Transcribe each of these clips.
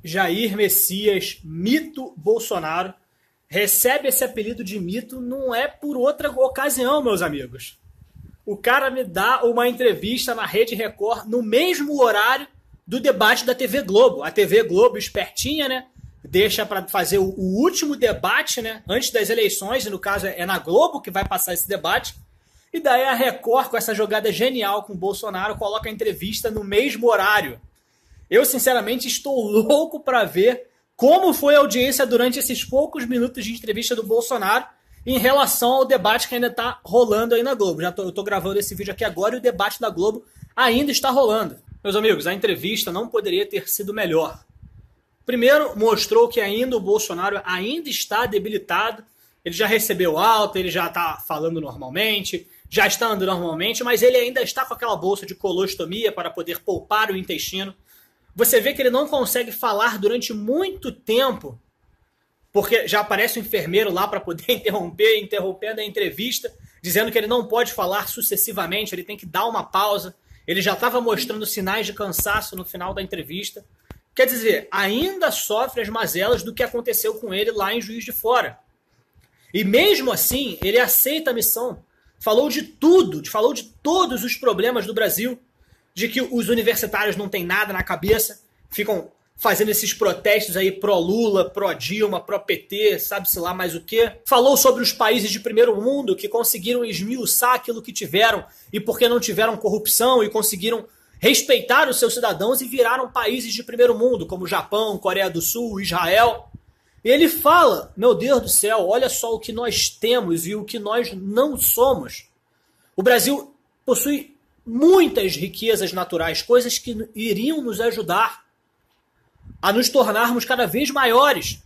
Jair Messias, mito Bolsonaro, recebe esse apelido de mito não é por outra ocasião, meus amigos. O cara me dá uma entrevista na Rede Record no mesmo horário do debate da TV Globo. A TV Globo, espertinha, né? Deixa para fazer o último debate, né? Antes das eleições, e no caso é na Globo que vai passar esse debate. E daí a Record, com essa jogada genial com o Bolsonaro, coloca a entrevista no mesmo horário. Eu, sinceramente, estou louco para ver como foi a audiência durante esses poucos minutos de entrevista do Bolsonaro em relação ao debate que ainda está rolando aí na Globo. Eu estou gravando esse vídeo aqui agora e o debate da Globo ainda está rolando. Meus amigos, a entrevista não poderia ter sido melhor. Primeiro, mostrou que ainda o Bolsonaro ainda está debilitado. Ele já recebeu alta, ele já está falando normalmente, já está andando normalmente, mas ele ainda está com aquela bolsa de colostomia para poder poupar o intestino. Você vê que ele não consegue falar durante muito tempo, porque já aparece o enfermeiro lá para poder interrompendo a entrevista, dizendo que ele não pode falar sucessivamente, ele tem que dar uma pausa. Ele já estava mostrando sinais de cansaço no final da entrevista. Quer dizer, ainda sofre as mazelas do que aconteceu com ele lá em Juiz de Fora. E mesmo assim, ele aceita a missão. Falou de tudo, falou de todos os problemas do Brasil, de que os universitários não têm nada na cabeça, ficam fazendo esses protestos aí pró-Lula, pró-Dilma, pró-PT, sabe-se lá mais o quê. Falou sobre os países de primeiro mundo que conseguiram esmiuçar aquilo que tiveram e porque não tiveram corrupção e conseguiram respeitar os seus cidadãos e viraram países de primeiro mundo, como Japão, Coreia do Sul, Israel. E ele fala, meu Deus do céu, olha só o que nós temos e o que nós não somos. O Brasil possui muitas riquezas naturais, coisas que iriam nos ajudar a nos tornarmos cada vez maiores.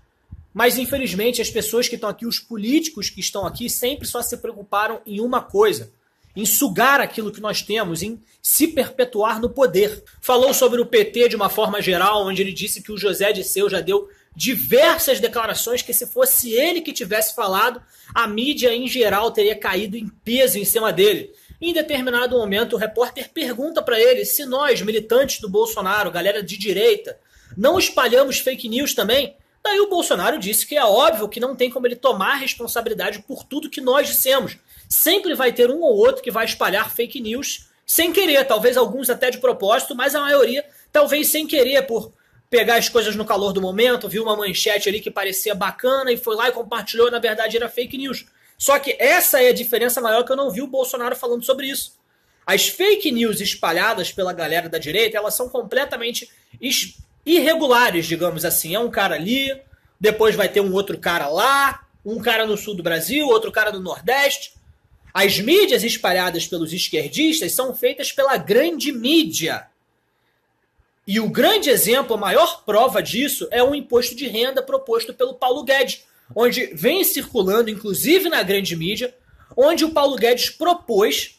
Mas, infelizmente, as pessoas que estão aqui, os políticos que estão aqui, sempre só se preocuparam em uma coisa: em sugar aquilo que nós temos, em se perpetuar no poder. Falou sobre o PT de uma forma geral, onde ele disse que o José Dirceu já deu diversas declarações que, se fosse ele que tivesse falado, a mídia em geral teria caído em peso em cima dele. Em determinado momento, o repórter pergunta para ele se nós, militantes do Bolsonaro, galera de direita, não espalhamos fake news também. Daí o Bolsonaro disse que é óbvio que não tem como ele tomar responsabilidade por tudo que nós dissemos. Sempre vai ter um ou outro que vai espalhar fake news sem querer, talvez alguns até de propósito, mas a maioria talvez sem querer, por pegar as coisas no calor do momento, viu uma manchete ali que parecia bacana e foi lá e compartilhou, na verdade era fake news. Só que essa é a diferença maior, que eu não vi o Bolsonaro falando sobre isso. As fake news espalhadas pela galera da direita, elas são completamente irregulares, digamos assim. É um cara ali, depois vai ter um outro cara lá, um cara no sul do Brasil, outro cara no Nordeste. As mídias espalhadas pelos esquerdistas são feitas pela grande mídia. E o grande exemplo, a maior prova disso, é o imposto de renda proposto pelo Paulo Guedes, onde vem circulando, inclusive na grande mídia, onde o Paulo Guedes propôs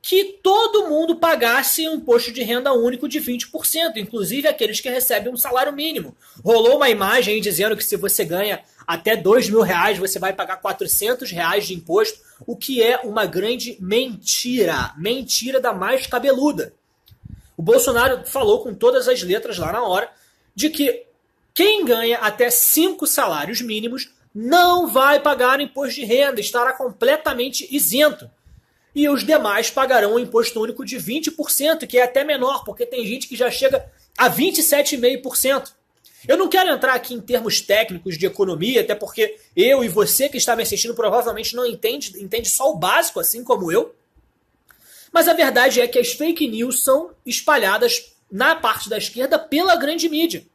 que todo mundo pagasse um imposto de renda único de 20%, inclusive aqueles que recebem um salário mínimo. Rolou uma imagem aí dizendo que se você ganha até R$2.000, você vai pagar R$400 de imposto, o que é uma grande mentira. Mentira da mais cabeluda. O Bolsonaro falou com todas as letras lá na hora de que quem ganha até 5 salários mínimos não vai pagar imposto de renda, estará completamente isento. E os demais pagarão um imposto único de 20%, que é até menor, porque tem gente que já chega a 27,5%. Eu não quero entrar aqui em termos técnicos de economia, até porque eu e você que está me assistindo provavelmente não entende só o básico, assim como eu. Mas a verdade é que as fake news são espalhadas na parte da esquerda pela grande mídia.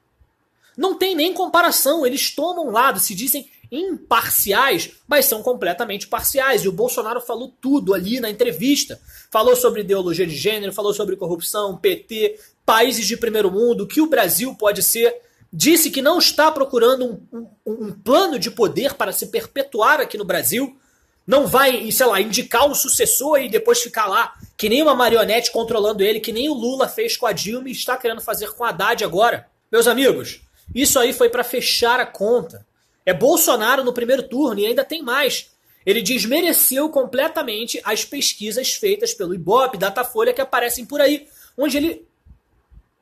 Não tem nem comparação, eles tomam lado, se dizem imparciais, mas são completamente parciais. E o Bolsonaro falou tudo ali na entrevista. Falou sobre ideologia de gênero, falou sobre corrupção, PT, países de primeiro mundo, o que o Brasil pode ser. Disse que não está procurando um plano de poder para se perpetuar aqui no Brasil. Não vai, sei lá, indicar um sucessor e depois ficar lá, que nem uma marionete controlando ele, que nem o Lula fez com a Dilma e está querendo fazer com a Haddad agora. Meus amigos, isso aí foi para fechar a conta. É Bolsonaro no primeiro turno e ainda tem mais. Ele desmereceu completamente as pesquisas feitas pelo Ibope, Datafolha, que aparecem por aí, onde ele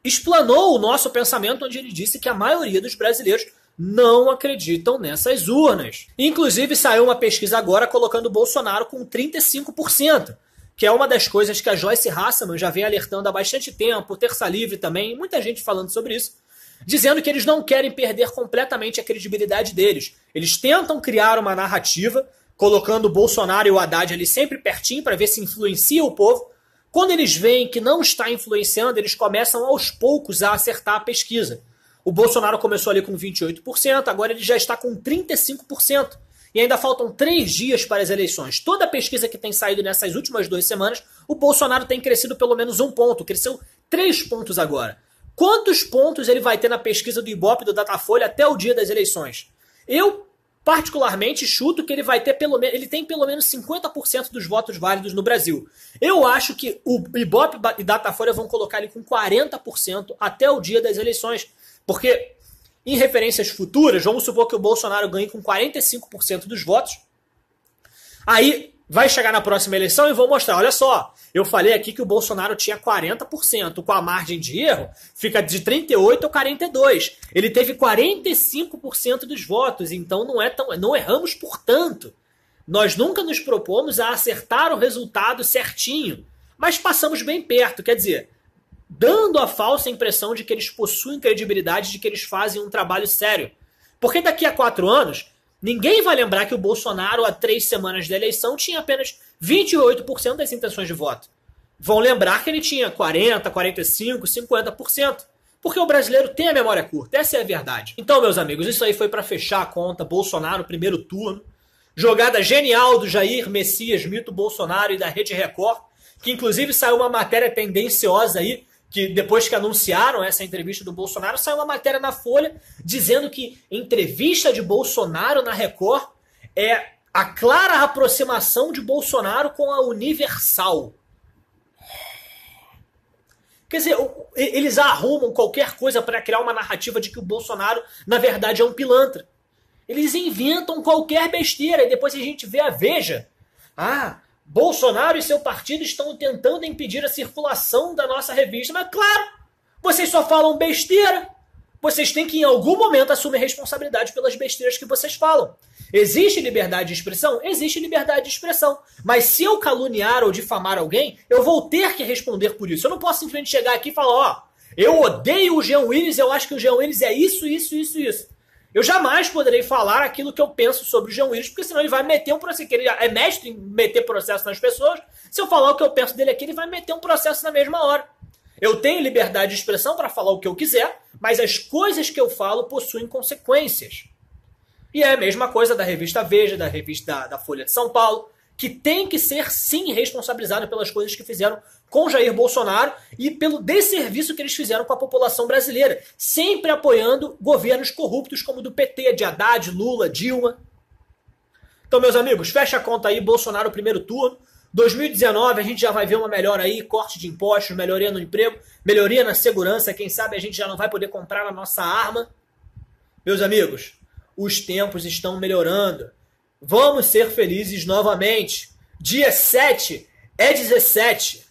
explanou o nosso pensamento, onde ele disse que a maioria dos brasileiros não acreditam nessas urnas. Inclusive, saiu uma pesquisa agora colocando o Bolsonaro com 35%, que é uma das coisas que a Joyce Hasselman já vem alertando há bastante tempo, Terça Livre também, muita gente falando sobre isso, dizendo que eles não querem perder completamente a credibilidade deles. Eles tentam criar uma narrativa, colocando o Bolsonaro e o Haddad ali sempre pertinho para ver se influencia o povo. Quando eles veem que não está influenciando, eles começam aos poucos a acertar a pesquisa. O Bolsonaro começou ali com 28%, agora ele já está com 35%. E ainda faltam 3 dias para as eleições. Toda a pesquisa que tem saído nessas últimas 2 semanas, o Bolsonaro tem crescido pelo menos 1 ponto. Cresceu 3 pontos agora. Quantos pontos ele vai ter na pesquisa do Ibope e do Datafolha até o dia das eleições? Eu, particularmente, chuto que ele vai ter ele tem pelo menos 50% dos votos válidos no Brasil. Eu acho que o Ibope e Datafolha vão colocar ele com 40% até o dia das eleições. Porque, em referências futuras, vamos supor que o Bolsonaro ganhe com 45% dos votos. Aí vai chegar na próxima eleição e vou mostrar, olha só, eu falei aqui que o Bolsonaro tinha 40%, com a margem de erro fica de 38% a 42%. Ele teve 45% dos votos, então não erramos por tanto. Nós nunca nos propomos a acertar o resultado certinho, mas passamos bem perto, quer dizer, dando a falsa impressão de que eles possuem credibilidade, de que eles fazem um trabalho sério. Porque daqui a 4 anos, ninguém vai lembrar que o Bolsonaro, há 3 semanas da eleição, tinha apenas 28% das intenções de voto. Vão lembrar que ele tinha 40%, 45%, 50%. Porque o brasileiro tem a memória curta, essa é a verdade. Então, meus amigos, isso aí foi para fechar a conta. Bolsonaro, primeiro turno. Jogada genial do Jair Messias, mito Bolsonaro e da Rede Record, que inclusive saiu uma matéria tendenciosa aí, que depois que anunciaram essa entrevista do Bolsonaro, saiu uma matéria na Folha dizendo que entrevista de Bolsonaro na Record é a clara aproximação de Bolsonaro com a Universal. Quer dizer, eles arrumam qualquer coisa para criar uma narrativa de que o Bolsonaro, na verdade, é um pilantra. Eles inventam qualquer besteira e depois a gente vê a Veja. Bolsonaro e seu partido estão tentando impedir a circulação da nossa revista. Mas claro, vocês só falam besteira. Vocês têm que em algum momento assumir responsabilidade pelas besteiras que vocês falam. Existe liberdade de expressão? Existe liberdade de expressão. Mas se eu caluniar ou difamar alguém, eu vou ter que responder por isso. Eu não posso simplesmente chegar aqui e falar, eu odeio o Jean Willis, eu acho que o Jean Willis é isso, isso, isso, isso. Eu jamais poderei falar aquilo que eu penso sobre o Jean Willis, porque senão ele vai meter um processo. Ele é mestre em meter processo nas pessoas. Se eu falar o que eu penso dele aqui, ele vai meter um processo na mesma hora. Eu tenho liberdade de expressão para falar o que eu quiser, mas as coisas que eu falo possuem consequências. E é a mesma coisa da revista Veja, da revista da Folha de São Paulo, que tem que ser, sim, responsabilizado pelas coisas que fizeram com Jair Bolsonaro e pelo desserviço que eles fizeram com a população brasileira, sempre apoiando governos corruptos como o do PT, de Haddad, Lula, Dilma. Então, meus amigos, fecha a conta aí, Bolsonaro primeiro turno. 2019 a gente já vai ver uma melhora aí, corte de impostos, melhoria no emprego, melhoria na segurança, quem sabe a gente já não vai poder comprar a nossa arma. Meus amigos, os tempos estão melhorando. Vamos ser felizes novamente. Dia 7 é 17.